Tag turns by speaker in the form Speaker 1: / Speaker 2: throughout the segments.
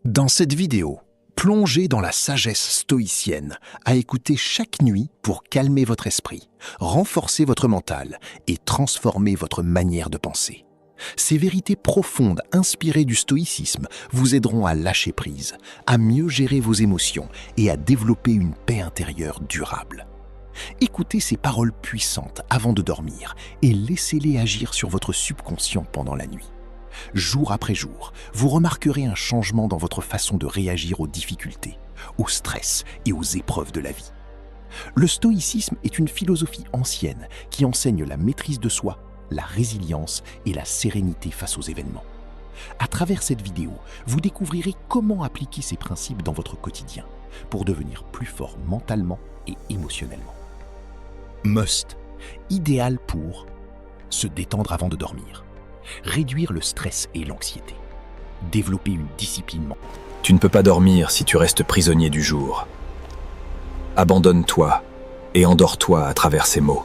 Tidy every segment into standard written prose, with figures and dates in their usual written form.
Speaker 1: Dans cette vidéo, plongez dans la sagesse stoïcienne à écouter chaque nuit pour calmer votre esprit, renforcer votre mental et transformer votre manière de penser. Ces vérités profondes inspirées du stoïcisme vous aideront à lâcher prise, à mieux gérer vos émotions et à développer une paix intérieure durable. Écoutez ces paroles puissantes avant de dormir et laissez-les agir sur votre subconscient pendant la nuit. Jour après jour, vous remarquerez un changement dans votre façon de réagir aux difficultés, au stress et aux épreuves de la vie. Le stoïcisme est une philosophie ancienne qui enseigne la maîtrise de soi, la résilience et la sérénité face aux événements. À travers cette vidéo, vous découvrirez comment appliquer ces principes dans votre quotidien pour devenir plus fort mentalement et émotionnellement. Must, idéal pour se détendre avant de dormir, réduire le stress et l'anxiété, développer une discipline mentale.
Speaker 2: Tu ne peux pas dormir si tu restes prisonnier du jour. Abandonne-toi et endors-toi à travers ces mots.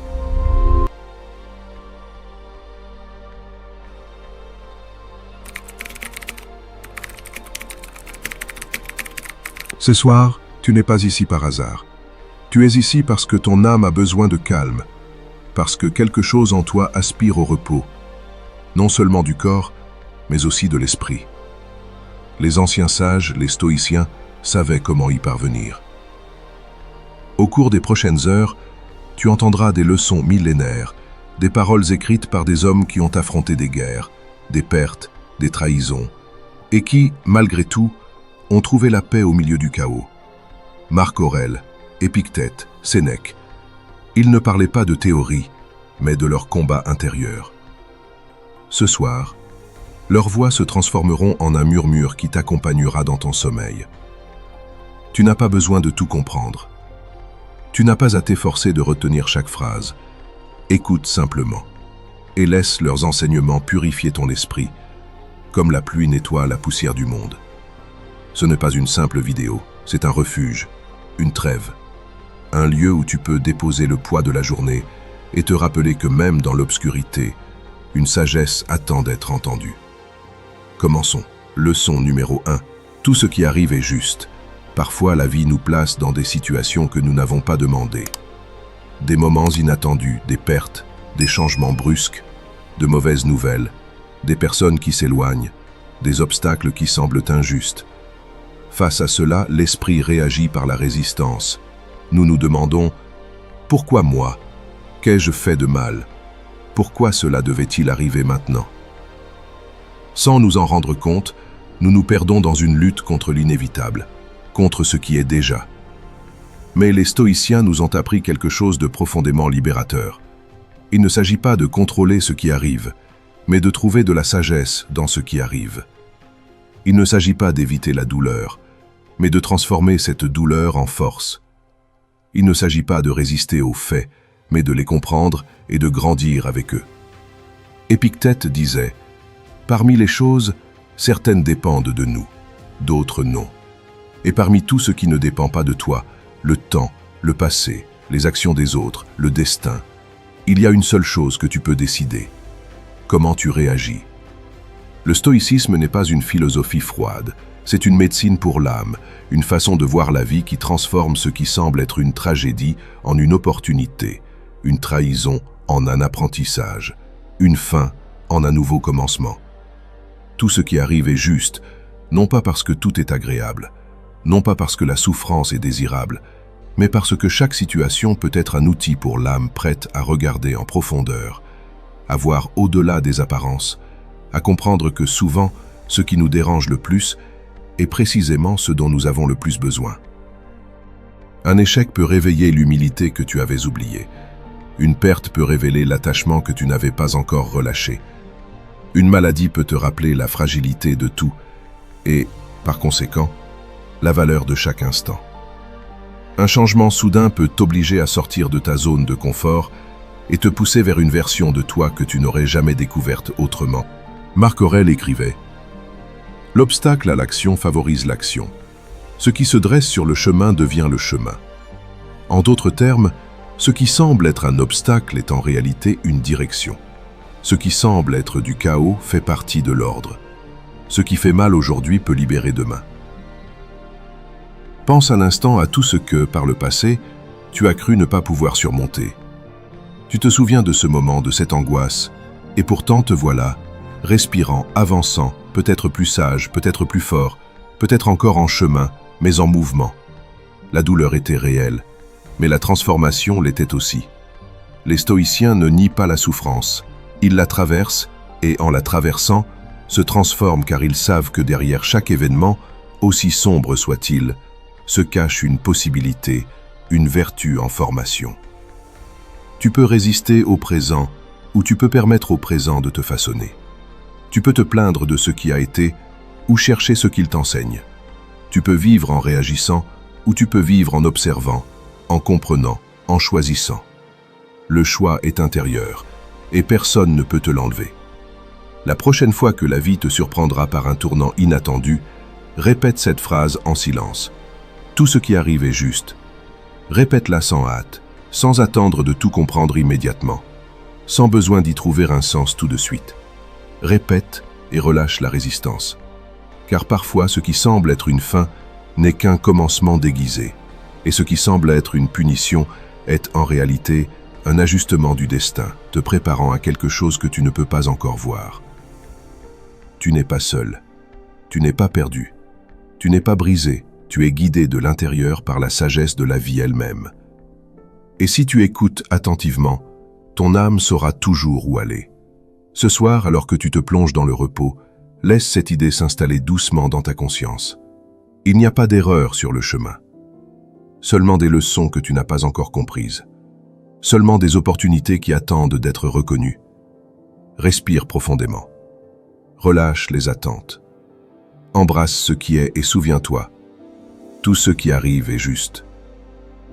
Speaker 3: Ce soir, tu n'es pas ici par hasard. Tu es ici parce que ton âme a besoin de calme, parce que quelque chose en toi aspire au repos, non seulement du corps, mais aussi de l'esprit. Les anciens sages, les stoïciens, savaient comment y parvenir. Au cours des prochaines heures, tu entendras des leçons millénaires, des paroles écrites par des hommes qui ont affronté des guerres, des pertes, des trahisons, et qui, malgré tout, ont trouvé la paix au milieu du chaos. Marc Aurèle, Épictète, Sénèque, ils ne parlaient pas de théorie, mais de leur combat intérieur. Ce soir, leurs voix se transformeront en un murmure qui t'accompagnera dans ton sommeil. Tu n'as pas besoin de tout comprendre. Tu n'as pas à t'efforcer de retenir chaque phrase. Écoute simplement et laisse leurs enseignements purifier ton esprit, comme la pluie nettoie la poussière du monde. Ce n'est pas une simple vidéo, c'est un refuge, une trêve, un lieu où tu peux déposer le poids de la journée et te rappeler que même dans l'obscurité, une sagesse attend d'être entendue. Commençons. Leçon numéro 1. Tout ce qui arrive est juste. Parfois, la vie nous place dans des situations que nous n'avons pas demandées. Des moments inattendus, des pertes, des changements brusques, de mauvaises nouvelles, des personnes qui s'éloignent, des obstacles qui semblent injustes. Face à cela, l'esprit réagit par la résistance. Nous nous demandons « Pourquoi moi? Qu'ai-je fait de mal ? Pourquoi cela devait-il arriver maintenant ?» Sans nous en rendre compte, nous nous perdons dans une lutte contre l'inévitable, contre ce qui est déjà. Mais les stoïciens nous ont appris quelque chose de profondément libérateur. Il ne s'agit pas de contrôler ce qui arrive, mais de trouver de la sagesse dans ce qui arrive. Il ne s'agit pas d'éviter la douleur, mais de transformer cette douleur en force. Il ne s'agit pas de résister aux faits, mais de les comprendre et de grandir avec eux. Épictète disait « Parmi les choses, certaines dépendent de nous, d'autres non. Et parmi tout ce qui ne dépend pas de toi, le temps, le passé, les actions des autres, le destin, il y a une seule chose que tu peux décider. Comment tu réagis. » Le stoïcisme n'est pas une philosophie froide, c'est une médecine pour l'âme, une façon de voir la vie qui transforme ce qui semble être une tragédie en une opportunité, une trahison en un apprentissage, une fin en un nouveau commencement. Tout ce qui arrive est juste, non pas parce que tout est agréable, non pas parce que la souffrance est désirable, mais parce que chaque situation peut être un outil pour l'âme prête à regarder en profondeur, à voir au-delà des apparences, à comprendre que souvent, ce qui nous dérange le plus est précisément ce dont nous avons le plus besoin. Un échec peut réveiller l'humilité que tu avais oubliée. Une perte peut révéler l'attachement que tu n'avais pas encore relâché. Une maladie peut te rappeler la fragilité de tout et, par conséquent, la valeur de chaque instant. Un changement soudain peut t'obliger à sortir de ta zone de confort et te pousser vers une version de toi que tu n'aurais jamais découverte autrement. Marc Aurèle écrivait « L'obstacle à l'action favorise l'action. Ce qui se dresse sur le chemin devient le chemin. » En d'autres termes, ce qui semble être un obstacle est en réalité une direction. Ce qui semble être du chaos fait partie de l'ordre. Ce qui fait mal aujourd'hui peut libérer demain. Pense un instant à tout ce que, par le passé, tu as cru ne pas pouvoir surmonter. Tu te souviens de ce moment, de cette angoisse, et pourtant te voilà, respirant, avançant, peut-être plus sage, peut-être plus fort, peut-être encore en chemin, mais en mouvement. La douleur était réelle, mais la transformation l'était aussi. Les stoïciens ne nient pas la souffrance, ils la traversent, et en la traversant, se transforment car ils savent que derrière chaque événement, aussi sombre soit-il, se cache une possibilité, une vertu en formation. Tu peux résister au présent, ou tu peux permettre au présent de te façonner. Tu peux te plaindre de ce qui a été, ou chercher ce qu'il t'enseigne. Tu peux vivre en réagissant, ou tu peux vivre en observant, en comprenant, en choisissant. Le choix est intérieur, et personne ne peut te l'enlever. La prochaine fois que la vie te surprendra par un tournant inattendu, répète cette phrase en silence. Tout ce qui arrive est juste. Répète-la sans hâte, sans attendre de tout comprendre immédiatement, sans besoin d'y trouver un sens tout de suite. Répète et relâche la résistance. Car parfois, ce qui semble être une fin n'est qu'un commencement déguisé, et ce qui semble être une punition est en réalité un ajustement du destin, te préparant à quelque chose que tu ne peux pas encore voir. Tu n'es pas seul, tu n'es pas perdu, tu n'es pas brisé, tu es guidé de l'intérieur par la sagesse de la vie elle-même. Et si tu écoutes attentivement, ton âme saura toujours où aller. Ce soir, alors que tu te plonges dans le repos, laisse cette idée s'installer doucement dans ta conscience. Il n'y a pas d'erreur sur le chemin. Seulement des leçons que tu n'as pas encore comprises. Seulement des opportunités qui attendent d'être reconnues. Respire profondément. Relâche les attentes. Embrasse ce qui est et souviens-toi, tout ce qui arrive est juste.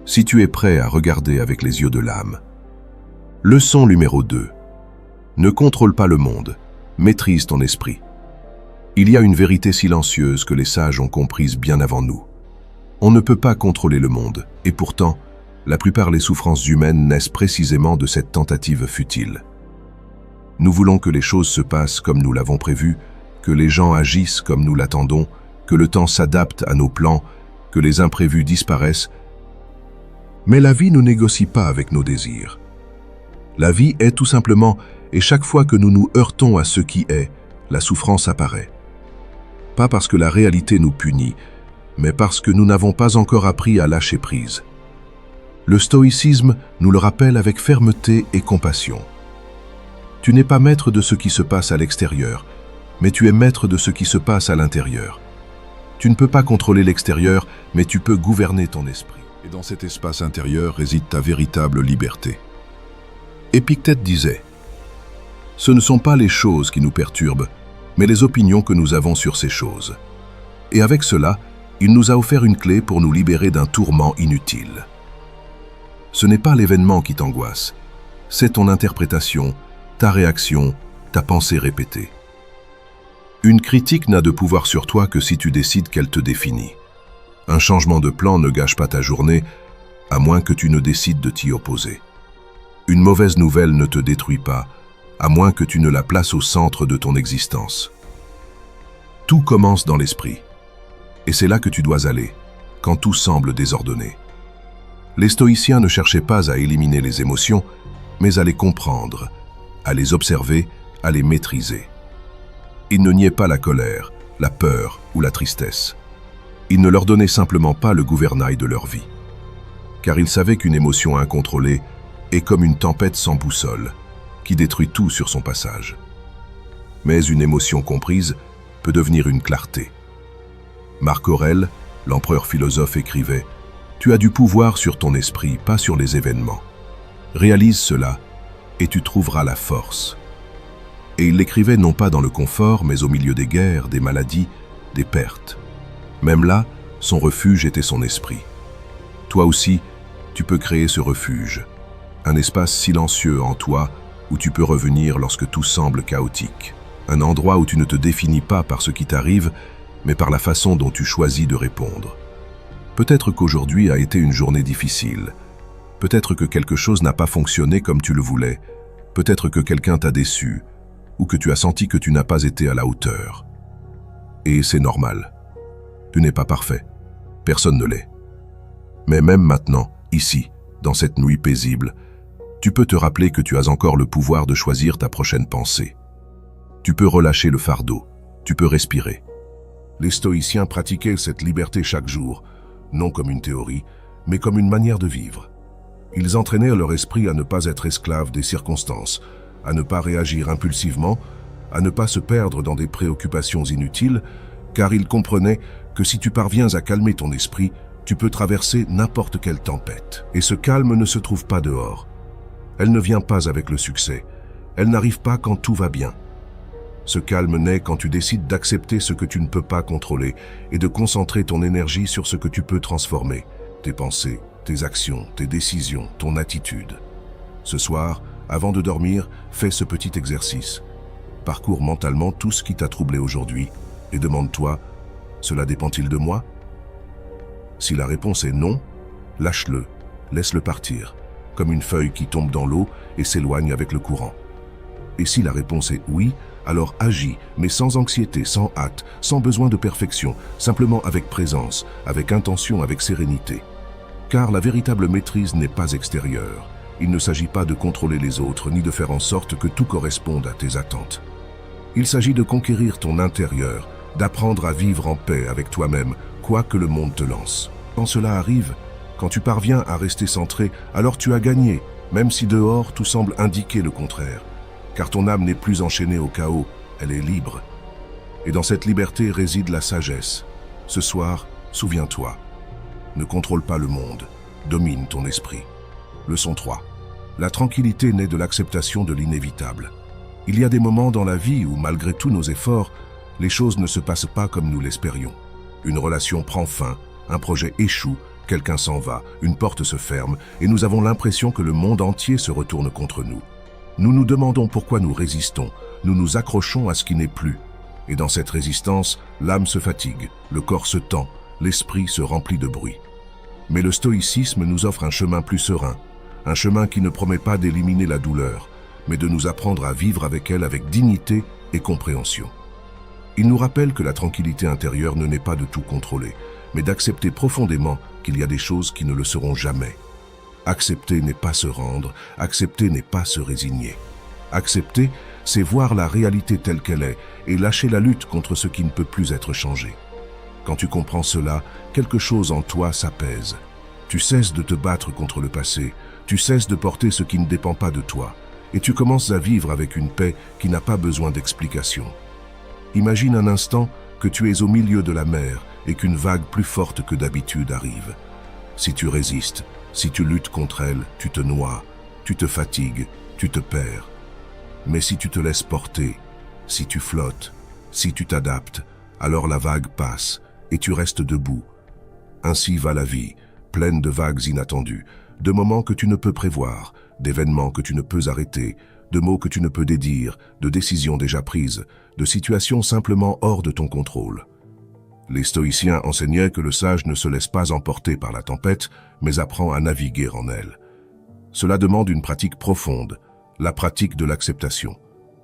Speaker 3: Si tu es prêt à regarder avec les yeux de l'âme. Leçon numéro 2. Ne contrôle pas le monde, maîtrise ton esprit. Il y a une vérité silencieuse que les sages ont comprise bien avant nous. On ne peut pas contrôler le monde, et pourtant, la plupart des souffrances humaines naissent précisément de cette tentative futile. Nous voulons que les choses se passent comme nous l'avons prévu, que les gens agissent comme nous l'attendons, que le temps s'adapte à nos plans, que les imprévus disparaissent. Mais la vie ne négocie pas avec nos désirs. La vie est tout simplement, et chaque fois que nous nous heurtons à ce qui est, la souffrance apparaît. Pas parce que la réalité nous punit, mais parce que nous n'avons pas encore appris à lâcher prise. Le stoïcisme nous le rappelle avec fermeté et compassion. Tu n'es pas maître de ce qui se passe à l'extérieur, mais tu es maître de ce qui se passe à l'intérieur. Tu ne peux pas contrôler l'extérieur, mais tu peux gouverner ton esprit. Et dans cet espace intérieur réside ta véritable liberté. Épictète disait « Ce ne sont pas les choses qui nous perturbent, mais les opinions que nous avons sur ces choses. » Et avec cela, il nous a offert une clé pour nous libérer d'un tourment inutile. Ce n'est pas l'événement qui t'angoisse, c'est ton interprétation, ta réaction, ta pensée répétée. Une critique n'a de pouvoir sur toi que si tu décides qu'elle te définit. Un changement de plan ne gâche pas ta journée, à moins que tu ne décides de t'y opposer. Une mauvaise nouvelle ne te détruit pas, à moins que tu ne la places au centre de ton existence. Tout commence dans l'esprit. Et c'est là que tu dois aller, quand tout semble désordonné. Les stoïciens ne cherchaient pas à éliminer les émotions, mais à les comprendre, à les observer, à les maîtriser. Ils ne niaient pas la colère, la peur ou la tristesse. Ils ne leur donnaient simplement pas le gouvernail de leur vie. Car ils savaient qu'une émotion incontrôlée est comme une tempête sans boussole, qui détruit tout sur son passage. Mais une émotion comprise peut devenir une clarté. Marc Aurèle, l'empereur philosophe, écrivait « Tu as du pouvoir sur ton esprit, pas sur les événements. Réalise cela, et tu trouveras la force. » Et il l'écrivait non pas dans le confort, mais au milieu des guerres, des maladies, des pertes. Même là, son refuge était son esprit. Toi aussi, tu peux créer ce refuge, un espace silencieux en toi où tu peux revenir lorsque tout semble chaotique. Un endroit où tu ne te définis pas par ce qui t'arrive, mais par la façon dont tu choisis de répondre. Peut-être qu'aujourd'hui a été une journée difficile. Peut-être que quelque chose n'a pas fonctionné comme tu le voulais. Peut-être que quelqu'un t'a déçu, ou que tu as senti que tu n'as pas été à la hauteur. Et c'est normal. Tu n'es pas parfait. Personne ne l'est. Mais même maintenant, ici, dans cette nuit paisible, tu peux te rappeler que tu as encore le pouvoir de choisir ta prochaine pensée. Tu peux relâcher le fardeau, tu peux respirer. Les stoïciens pratiquaient cette liberté chaque jour, non comme une théorie, mais comme une manière de vivre. Ils entraînèrent leur esprit à ne pas être esclaves des circonstances, à ne pas réagir impulsivement, à ne pas se perdre dans des préoccupations inutiles, car ils comprenaient que si tu parviens à calmer ton esprit, tu peux traverser n'importe quelle tempête. Et ce calme ne se trouve pas dehors. Elle ne vient pas avec le succès. Elle n'arrive pas quand tout va bien. Ce calme naît quand tu décides d'accepter ce que tu ne peux pas contrôler et de concentrer ton énergie sur ce que tu peux transformer. Tes pensées, tes actions, tes décisions, ton attitude. Ce soir, avant de dormir, fais ce petit exercice. Parcours mentalement tout ce qui t'a troublé aujourd'hui et demande-toi, cela dépend-il de moi? Si la réponse est non, lâche-le, laisse-le partir, comme une feuille qui tombe dans l'eau et s'éloigne avec le courant. Et si la réponse est oui, alors agis, mais sans anxiété, sans hâte, sans besoin de perfection, simplement avec présence, avec intention, avec sérénité. Car la véritable maîtrise n'est pas extérieure. Il ne s'agit pas de contrôler les autres, ni de faire en sorte que tout corresponde à tes attentes. Il s'agit de conquérir ton intérieur, d'apprendre à vivre en paix avec toi-même, quoi que le monde te lance. Quand cela arrive, quand tu parviens à rester centré, alors tu as gagné, même si dehors tout semble indiquer le contraire. Car ton âme n'est plus enchaînée au chaos, elle est libre. Et dans cette liberté réside la sagesse. Ce soir, souviens-toi, ne contrôle pas le monde, domine ton esprit. Leçon 3. La tranquillité naît de l'acceptation de l'inévitable. Il y a des moments dans la vie où, malgré tous nos efforts, les choses ne se passent pas comme nous l'espérions. Une relation prend fin, un projet échoue, quelqu'un s'en va, une porte se ferme, et nous avons l'impression que le monde entier se retourne contre nous. Nous nous demandons pourquoi nous résistons, nous nous accrochons à ce qui n'est plus. Et dans cette résistance, l'âme se fatigue, le corps se tend, l'esprit se remplit de bruit. Mais le stoïcisme nous offre un chemin plus serein, un chemin qui ne promet pas d'éliminer la douleur, mais de nous apprendre à vivre avec elle avec dignité et compréhension. Il nous rappelle que la tranquillité intérieure ne n'est pas de tout contrôler, mais d'accepter profondément qu'il y a des choses qui ne le seront jamais. Accepter n'est pas se rendre, accepter n'est pas se résigner. Accepter, c'est voir la réalité telle qu'elle est et lâcher la lutte contre ce qui ne peut plus être changé. Quand tu comprends cela, quelque chose en toi s'apaise. Tu cesses de te battre contre le passé, tu cesses de porter ce qui ne dépend pas de toi, et tu commences à vivre avec une paix qui n'a pas besoin d'explication. Imagine un instant que tu es au milieu de la mer et qu'une vague plus forte que d'habitude arrive. Si tu résistes, si tu luttes contre elle, tu te noies, tu te fatigues, tu te perds. Mais si tu te laisses porter, si tu flottes, si tu t'adaptes, alors la vague passe et tu restes debout. Ainsi va la vie, pleine de vagues inattendues, de moments que tu ne peux prévoir, d'événements que tu ne peux arrêter, de mots que tu ne peux dédire, de décisions déjà prises, de situations simplement hors de ton contrôle. Les stoïciens enseignaient que le sage ne se laisse pas emporter par la tempête, mais apprend à naviguer en elle. Cela demande une pratique profonde, la pratique de l'acceptation.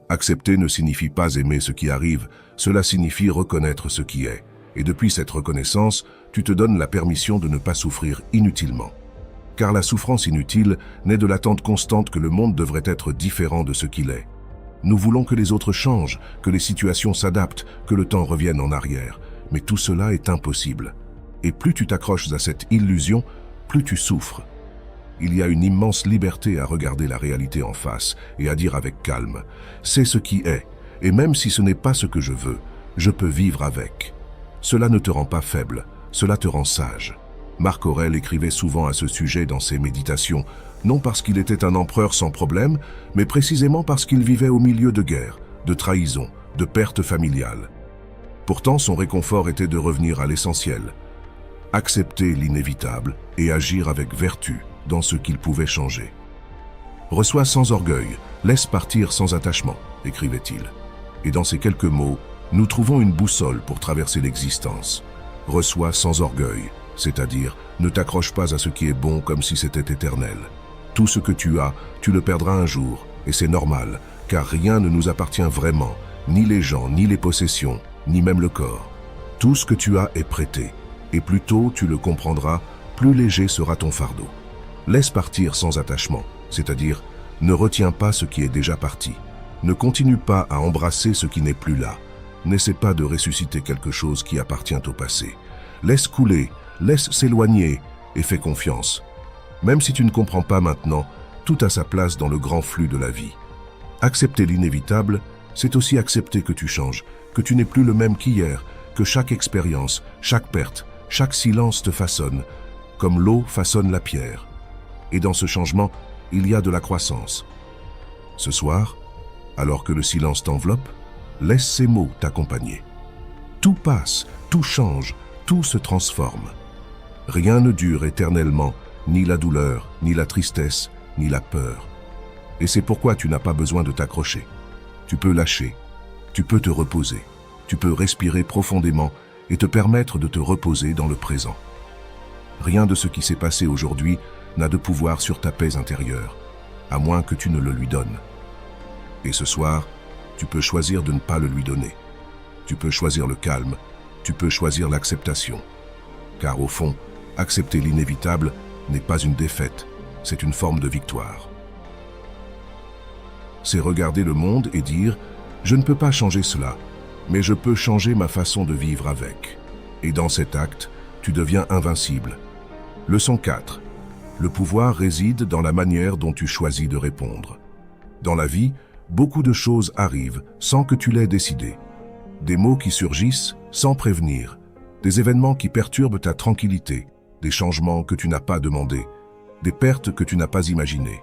Speaker 3: Accepter ne signifie pas aimer ce qui arrive, cela signifie reconnaître ce qui est. Et depuis cette reconnaissance, tu te donnes la permission de ne pas souffrir inutilement. Car la souffrance inutile naît de l'attente constante que le monde devrait être différent de ce qu'il est. Nous voulons que les autres changent, que les situations s'adaptent, que le temps revienne en arrière. Mais tout cela est impossible. Et plus tu t'accroches à cette illusion, plus tu souffres. Il y a une immense liberté à regarder la réalité en face et à dire avec calme « c'est ce qui est, et même si ce n'est pas ce que je veux, je peux vivre avec ». Cela ne te rend pas faible, cela te rend sage. Marc Aurèle écrivait souvent à ce sujet dans ses méditations, non parce qu'il était un empereur sans problème, mais précisément parce qu'il vivait au milieu de guerres, de trahisons, de pertes familiales. Pourtant, son réconfort était de revenir à l'essentiel, accepter l'inévitable et agir avec vertu dans ce qu'il pouvait changer. « Reçois sans orgueil, laisse partir sans attachement », écrivait-il. Et dans ces quelques mots, nous trouvons une boussole pour traverser l'existence. Reçois sans orgueil, c'est-à-dire ne t'accroche pas à ce qui est bon comme si c'était éternel. Tout ce que tu as, tu le perdras un jour, et c'est normal, car rien ne nous appartient vraiment, ni les gens, ni les possessions, ni même le corps. Tout ce que tu as est prêté. Et plus tôt tu le comprendras, plus léger sera ton fardeau. Laisse partir sans attachement, c'est-à-dire ne retiens pas ce qui est déjà parti. Ne continue pas à embrasser ce qui n'est plus là. N'essaie pas de ressusciter quelque chose qui appartient au passé. Laisse couler, laisse s'éloigner et fais confiance. Même si tu ne comprends pas maintenant, tout a sa place dans le grand flux de la vie. Accepter l'inévitable, c'est aussi accepter que tu changes, que tu n'es plus le même qu'hier, que chaque expérience, chaque perte, chaque silence te façonne, comme l'eau façonne la pierre. Et dans ce changement, il y a de la croissance. Ce soir, alors que le silence t'enveloppe, laisse ces mots t'accompagner. Tout passe, tout change, tout se transforme. Rien ne dure éternellement, ni la douleur, ni la tristesse, ni la peur. Et c'est pourquoi tu n'as pas besoin de t'accrocher. Tu peux lâcher, tu peux te reposer, tu peux respirer profondément et te permettre de te reposer dans le présent. Rien de ce qui s'est passé aujourd'hui n'a de pouvoir sur ta paix intérieure, à moins que tu ne le lui donnes. Et ce soir, tu peux choisir de ne pas le lui donner. Tu peux choisir le calme, tu peux choisir l'acceptation. Car au fond, accepter l'inévitable n'est pas une défaite, c'est une forme de victoire. C'est regarder le monde et dire « Je ne peux pas changer cela, mais je peux changer ma façon de vivre avec. » Et dans cet acte, tu deviens invincible. Leçon 4. Le pouvoir réside dans la manière dont tu choisis de répondre. Dans la vie, beaucoup de choses arrivent sans que tu l'aies décidé. Des mots qui surgissent sans prévenir, des événements qui perturbent ta tranquillité, des changements que tu n'as pas demandés, des pertes que tu n'as pas imaginées.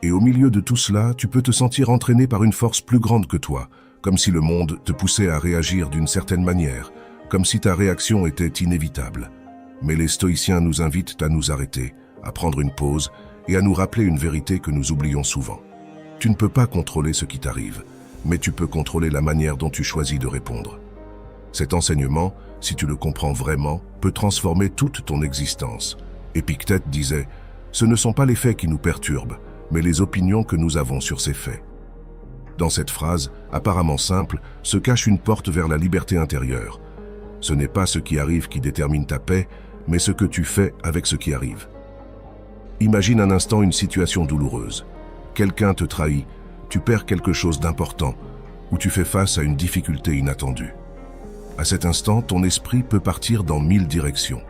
Speaker 3: Et au milieu de tout cela, tu peux te sentir entraîné par une force plus grande que toi, comme si le monde te poussait à réagir d'une certaine manière, comme si ta réaction était inévitable. Mais les stoïciens nous invitent à nous arrêter, à prendre une pause et à nous rappeler une vérité que nous oublions souvent. Tu ne peux pas contrôler ce qui t'arrive, mais tu peux contrôler la manière dont tu choisis de répondre. Cet enseignement, si tu le comprends vraiment, peut transformer toute ton existence. Épictète disait « Ce ne sont pas les faits qui nous perturbent, mais les opinions que nous avons sur ces faits. » Dans cette phrase, apparemment simple, se cache une porte vers la liberté intérieure. Ce n'est pas ce qui arrive qui détermine ta paix, mais ce que tu fais avec ce qui arrive. Imagine un instant une situation douloureuse. Quelqu'un te trahit, tu perds quelque chose d'important, ou tu fais face à une difficulté inattendue. À cet instant, ton esprit peut partir dans 1000 directions.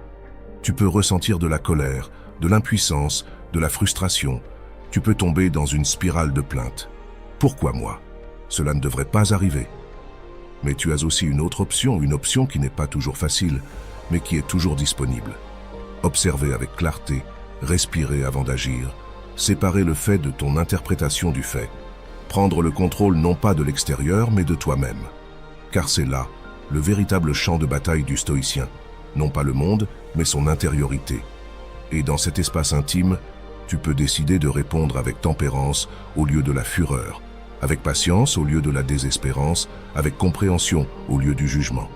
Speaker 3: Tu peux ressentir de la colère, de l'impuissance, de la frustration. Tu peux tomber dans une spirale de plainte. Pourquoi moi? Cela ne devrait pas arriver. Mais tu as aussi une autre option, une option qui n'est pas toujours facile, mais qui est toujours disponible. Observer avec clarté, respirer avant d'agir, séparer le fait de ton interprétation du fait, prendre le contrôle non pas de l'extérieur, mais de toi-même. Car c'est là le véritable champ de bataille du stoïcien, non pas le monde, mais son intériorité. Et dans cet espace intime, tu peux décider de répondre avec tempérance au lieu de la fureur, avec patience au lieu de la désespérance, avec compréhension au lieu du jugement.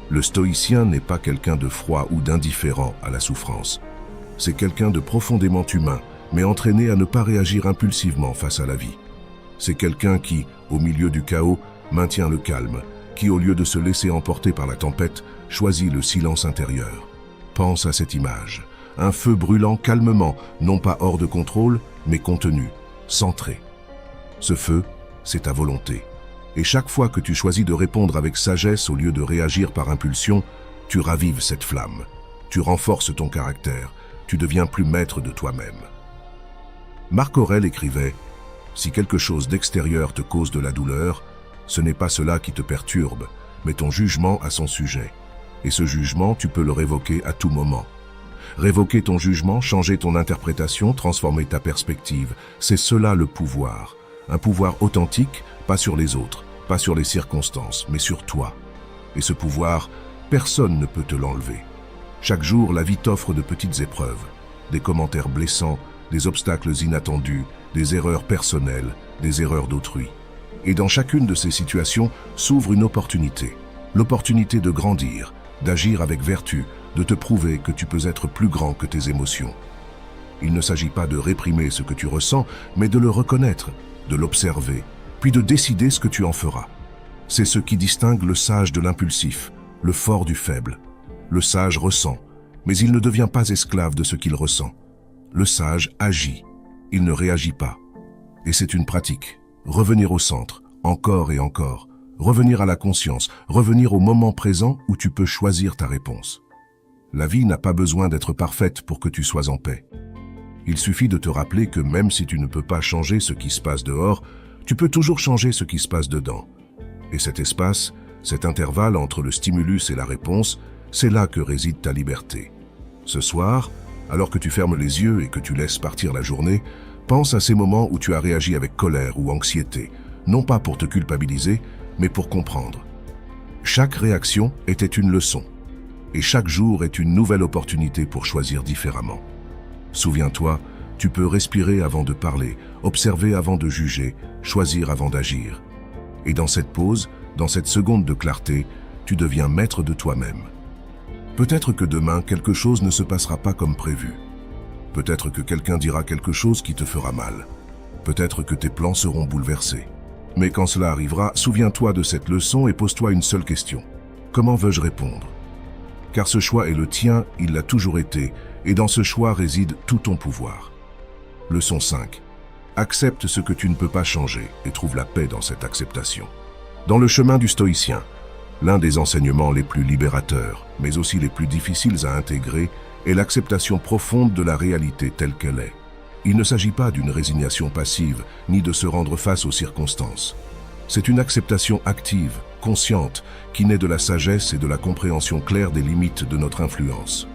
Speaker 3: Le stoïcien n'est pas quelqu'un de froid ou d'indifférent à la souffrance. C'est quelqu'un de profondément humain, mais entraîné à ne pas réagir impulsivement face à la vie. C'est quelqu'un qui, au milieu du chaos, maintient le calme, qui, au lieu de se laisser emporter par la tempête, choisit le silence intérieur. Pense à cette image. Un feu brûlant calmement, non pas hors de contrôle, mais contenu, centré. Ce feu, c'est ta volonté. Et chaque fois que tu choisis de répondre avec sagesse au lieu de réagir par impulsion, tu ravives cette flamme. Tu renforces ton caractère. Tu deviens plus maître de toi-même. Marc Aurèle écrivait « Si quelque chose d'extérieur te cause de la douleur, ce n'est pas cela qui te perturbe, mais ton jugement à son sujet. Et ce jugement, tu peux le révoquer à tout moment. Révoquer ton jugement, changer ton interprétation, transformer ta perspective, c'est cela le pouvoir. Un pouvoir authentique, pas sur les autres, pas sur les circonstances, mais sur toi. Et ce pouvoir, personne ne peut te l'enlever. Chaque jour, la vie t'offre de petites épreuves, des commentaires blessants, des obstacles inattendus, des erreurs personnelles, des erreurs d'autrui. Et dans chacune de ces situations s'ouvre une opportunité. L'opportunité de grandir, d'agir avec vertu, de te prouver que tu peux être plus grand que tes émotions. Il ne s'agit pas de réprimer ce que tu ressens, mais de le reconnaître, de l'observer, puis de décider ce que tu en feras. C'est ce qui distingue le sage de l'impulsif, le fort du faible. Le sage ressent, mais il ne devient pas esclave de ce qu'il ressent. Le sage agit, il ne réagit pas. Et c'est une pratique. Revenir au centre, encore et encore. Revenir à la conscience, revenir au moment présent où tu peux choisir ta réponse. La vie n'a pas besoin d'être parfaite pour que tu sois en paix. Il suffit de te rappeler que même si tu ne peux pas changer ce qui se passe dehors, tu peux toujours changer ce qui se passe dedans. Et cet espace, cet intervalle entre le stimulus et la réponse, c'est là que réside ta liberté. Ce soir, alors que tu fermes les yeux et que tu laisses partir la journée, pense à ces moments où tu as réagi avec colère ou anxiété, non pas pour te culpabiliser, mais pour comprendre. Chaque réaction était une leçon, et chaque jour est une nouvelle opportunité pour choisir différemment. Souviens-toi, tu peux respirer avant de parler, observer avant de juger, choisir avant d'agir. Et dans cette pause, dans cette seconde de clarté, tu deviens maître de toi-même. Peut-être que demain, quelque chose ne se passera pas comme prévu. Peut-être que quelqu'un dira quelque chose qui te fera mal. Peut-être que tes plans seront bouleversés. Mais quand cela arrivera, souviens-toi de cette leçon et pose-toi une seule question. Comment veux-je répondre? Car ce choix est le tien, il l'a toujours été, et dans ce choix réside tout ton pouvoir. Leçon 5. Accepte ce que tu ne peux pas changer et trouve la paix dans cette acceptation. Dans le chemin du stoïcien, l'un des enseignements les plus libérateurs, mais aussi les plus difficiles à intégrer, est l'acceptation profonde de la réalité telle qu'elle est. Il ne s'agit pas d'une résignation passive, ni de se rendre face aux circonstances. C'est une acceptation active, consciente, qui naît de la sagesse et de la compréhension claire des limites de notre influence.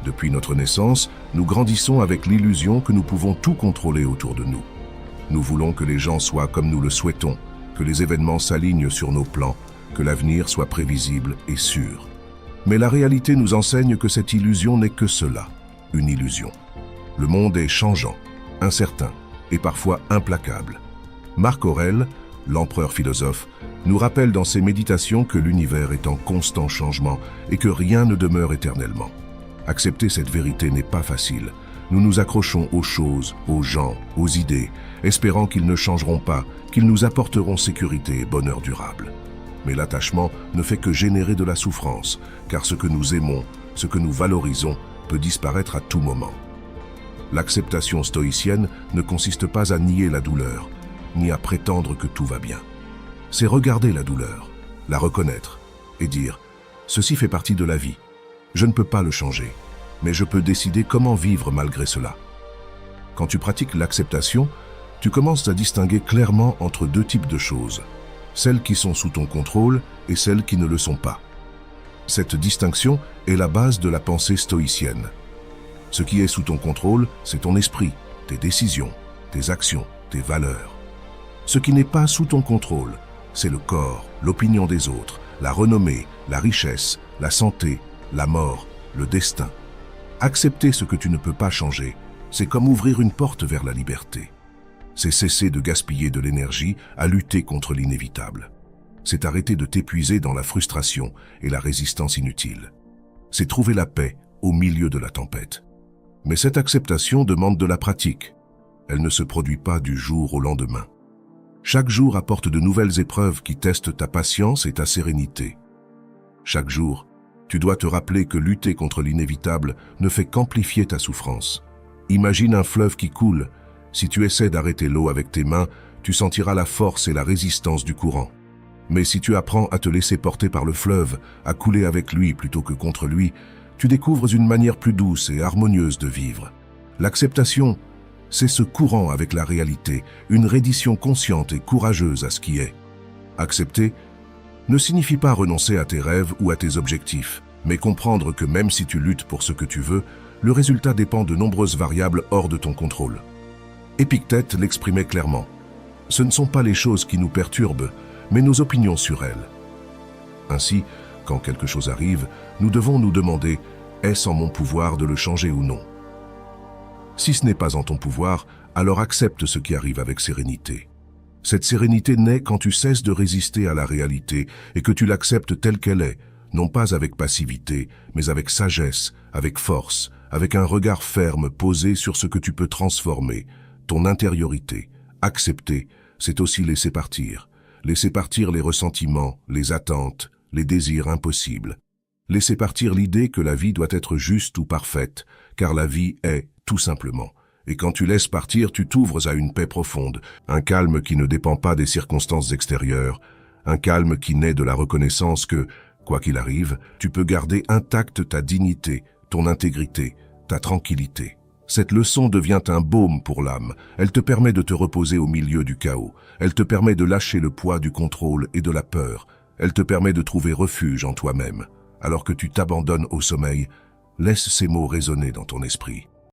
Speaker 3: Depuis notre naissance, nous grandissons avec l'illusion que nous pouvons tout contrôler autour de nous. Nous voulons que les gens soient comme nous le souhaitons, que les événements s'alignent sur nos plans, que l'avenir soit prévisible et sûr. Mais la réalité nous enseigne que cette illusion n'est que cela, une illusion. Le monde est changeant, incertain et parfois implacable. Marc Aurèle, l'empereur philosophe, nous rappelle dans ses méditations que l'univers est en constant changement et que rien ne demeure éternellement. Accepter cette vérité n'est pas facile. Nous nous accrochons aux choses, aux gens, aux idées, espérant qu'ils ne changeront pas, qu'ils nous apporteront sécurité et bonheur durable. Mais l'attachement ne fait que générer de la souffrance, car ce que nous aimons, ce que nous valorisons, peut disparaître à tout moment. L'acceptation stoïcienne ne consiste pas à nier la douleur, ni à prétendre que tout va bien. C'est regarder la douleur, la reconnaître et dire « Ceci fait partie de la vie. Je ne peux pas le changer, mais je peux décider comment vivre malgré cela. » Quand tu pratiques l'acceptation, tu commences à distinguer clairement entre deux types de choses, celles qui sont sous ton contrôle et celles qui ne le sont pas. Cette distinction est la base de la pensée stoïcienne. Ce qui est sous ton contrôle, c'est ton esprit, tes décisions, tes actions, tes valeurs. Ce qui n'est pas sous ton contrôle, c'est le corps, l'opinion des autres, la renommée, la richesse, la santé, la mort, le destin. Accepter ce que tu ne peux pas changer, c'est comme ouvrir une porte vers la liberté. C'est cesser de gaspiller de l'énergie à lutter contre l'inévitable. C'est arrêter de t'épuiser dans la frustration et la résistance inutile. C'est trouver la paix au milieu de la tempête. Mais cette acceptation demande de la pratique. Elle ne se produit pas du jour au lendemain. Chaque jour apporte de nouvelles épreuves qui testent ta patience et ta sérénité. Chaque jour, tu dois te rappeler que lutter contre l'inévitable ne fait qu'amplifier ta souffrance. Imagine un fleuve qui coule. Si tu essaies d'arrêter l'eau avec tes mains, tu sentiras la force et la résistance du courant. Mais si tu apprends à te laisser porter par le fleuve, à couler avec lui plutôt que contre lui, tu découvres une manière plus douce et harmonieuse de vivre. L'acceptation, c'est ce courant avec la réalité, une reddition consciente et courageuse à ce qui est. Accepter ne signifie pas renoncer à tes rêves ou à tes objectifs, mais comprendre que même si tu luttes pour ce que tu veux, le résultat dépend de nombreuses variables hors de ton contrôle. Épictète l'exprimait clairement. Ce ne sont pas les choses qui nous perturbent, mais nos opinions sur elles. Ainsi, quand quelque chose arrive, nous devons nous demander « Est-ce en mon pouvoir de le changer ou non ?» Si ce n'est pas en ton pouvoir, alors accepte ce qui arrive avec sérénité. Cette sérénité naît quand tu cesses de résister à la réalité et que tu l'acceptes telle qu'elle est, non pas avec passivité, mais avec sagesse, avec force, avec un regard ferme posé sur ce que tu peux transformer, ton intériorité. Accepter, c'est aussi laisser partir les ressentiments, les attentes, les désirs impossibles. Laissez partir l'idée que la vie doit être juste ou parfaite, car la vie est, tout simplement. Et quand tu laisses partir, tu t'ouvres à une paix profonde, un calme qui ne dépend pas des circonstances extérieures, un calme qui naît de la reconnaissance que, quoi qu'il arrive, tu peux garder intacte ta dignité, ton intégrité, ta tranquillité. Cette leçon devient un baume pour l'âme. Elle te permet de te reposer au milieu du chaos. Elle te permet de lâcher le poids du contrôle et de la peur. Elle te permet de trouver refuge en toi-même. Alors que tu t'abandonnes au sommeil, laisse ces mots résonner dans ton esprit.